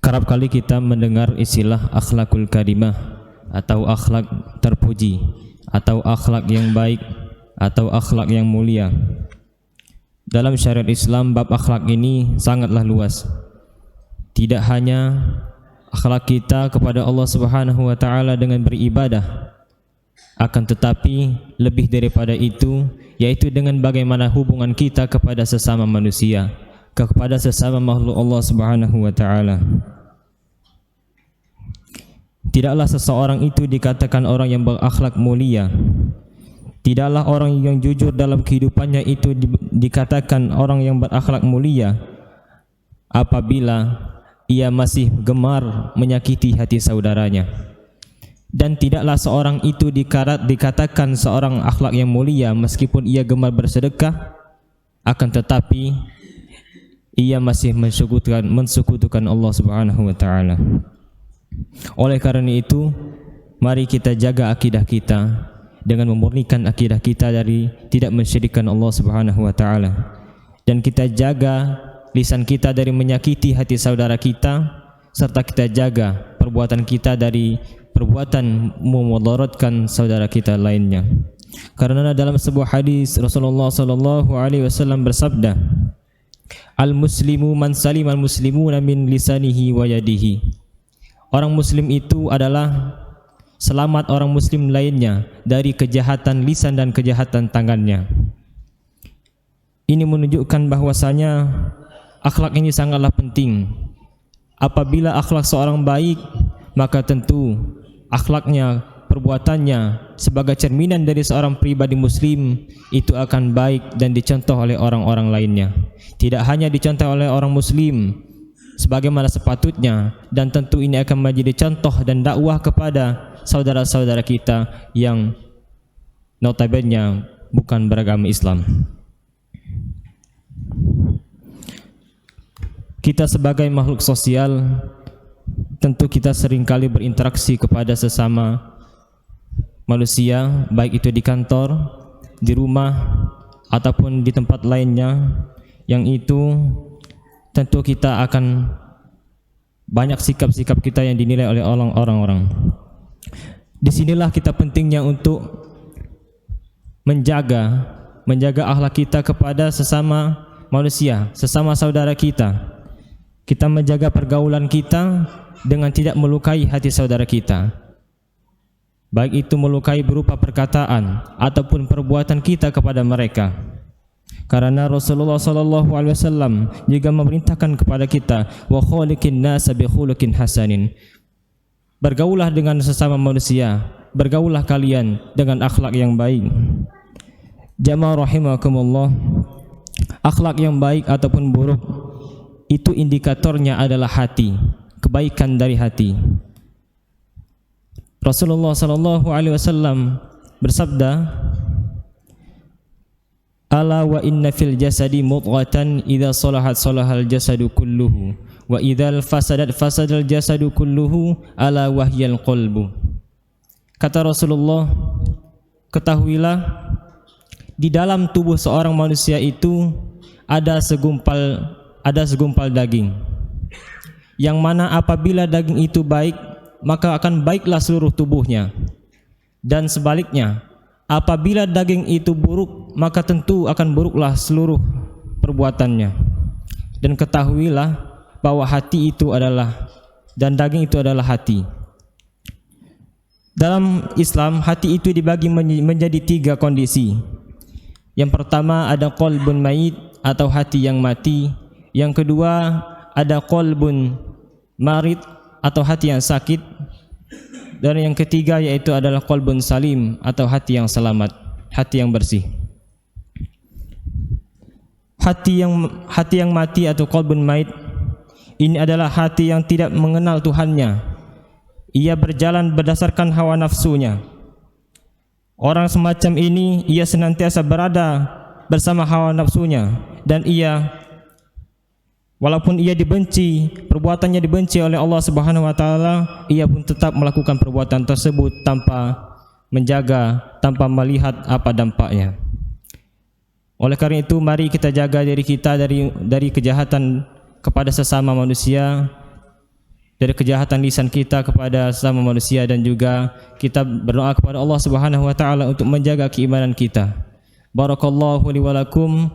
Kerap kali kita mendengar istilah akhlakul karimah atau akhlak terpuji atau akhlak yang baik atau akhlak yang mulia. Dalam syariat Islam, bab akhlak ini sangatlah luas. Tidak hanya akhlak kita kepada Allah Subhanahu wa taala dengan beribadah, akan tetapi lebih daripada itu, yaitu dengan bagaimana hubungan kita kepada sesama manusia, kepada sesama makhluk Allah Subhanahu wa taala. Tidaklah seseorang itu dikatakan orang yang berakhlak mulia. Tidaklah orang yang jujur dalam kehidupannya itu dikatakan orang yang berakhlak mulia apabila ia masih gemar menyakiti hati saudaranya. Dan tidaklah seorang itu dikatakan seorang akhlak yang mulia meskipun ia gemar bersedekah, akan tetapi ia masih mensekutukan Allah Subhanahu wa taala. Oleh karena itu, mari kita jaga akidah kita dengan memurnikan akidah kita dari tidak mensyirikkan Allah Subhanahu wa taala, dan kita jaga lisan kita dari menyakiti hati saudara kita, serta kita jaga perbuatan kita dari perbuatan memudaratkan saudara kita lainnya. Karena dalam sebuah hadis Rasulullah sallallahu alaihi wasallam bersabda, "Al-muslimu man salima al-muslimuna min lisanihi wa yadihi." Orang muslim itu adalah selamat orang muslim lainnya dari kejahatan lisan dan kejahatan tangannya. Ini menunjukkan bahwasanya akhlak ini sangatlah penting. Apabila akhlak seorang baik, maka tentu akhlaknya, perbuatannya sebagai cerminan dari seorang pribadi muslim itu akan baik dan dicontoh oleh orang-orang lainnya. Tidak hanya dicontoh oleh orang muslim sebagaimana sepatutnya, dan tentu ini akan menjadi contoh dan dakwah kepada saudara-saudara kita yang notabene bukan beragama Islam. Kita sebagai makhluk sosial, tentu kita seringkali berinteraksi kepada sesama manusia, baik itu di kantor, di rumah, ataupun di tempat lainnya, yang itu tentu kita akan banyak sikap-sikap kita yang dinilai oleh orang-orang. Disinilah kita pentingnya untuk menjaga akhlak kita kepada sesama manusia, sesama saudara kita. Kita menjaga pergaulan kita dengan tidak melukai hati saudara kita, baik itu melukai berupa perkataan ataupun perbuatan kita kepada mereka. Karena Rasulullah sallallahu alaihi wasallam juga memerintahkan kepada kita, wa khaliqin nasa bi khuluqin hasanin. Bergaulah dengan sesama manusia, bergaulah kalian dengan akhlak yang baik. Jamaah rahimakumullah, akhlak yang baik ataupun buruk itu indikatornya adalah hati, kebaikan dari hati. Rasulullah sallallahu alaihi wasallam bersabda, "Ala wa inna fil jasadi mudghatan idza salahat salahal jasadu kulluhu wa idza fasadat fasadal jasadu kulluhu ala wahyal qalbu." Kata Rasulullah, ketahuilah di dalam tubuh seorang manusia itu ada segumpal daging, yang mana apabila daging itu baik, maka akan baiklah seluruh tubuhnya, dan sebaliknya apabila daging itu buruk, maka tentu akan buruklah seluruh perbuatannya. Dan ketahuilah bahwa hati itu adalah, dan daging itu adalah hati. Dalam Islam, hati itu dibagi menjadi 3 kondisi. Yang pertama ada qalbun mayit atau hati yang mati. Yang kedua ada qalbun marid atau hati yang sakit. Dan yang ketiga yaitu adalah qalbun salim atau hati yang selamat, hati yang bersih. Hati yang mati atau qalbun mait ini adalah hati yang tidak mengenal Tuhannya. Ia berjalan berdasarkan hawa nafsunya. Orang semacam ini ia senantiasa berada bersama hawa nafsunya, dan walaupun ia dibenci, perbuatannya dibenci oleh Allah Subhanahu wa taala, ia pun tetap melakukan perbuatan tersebut tanpa menjaga, tanpa melihat apa dampaknya. Oleh karena itu, mari kita jaga diri kita dari kejahatan kepada sesama manusia, dari kejahatan lisan kita kepada sesama manusia, dan juga kita berdoa kepada Allah Subhanahu wa taala untuk menjaga keimanan kita. Barakallahu li wa lakum.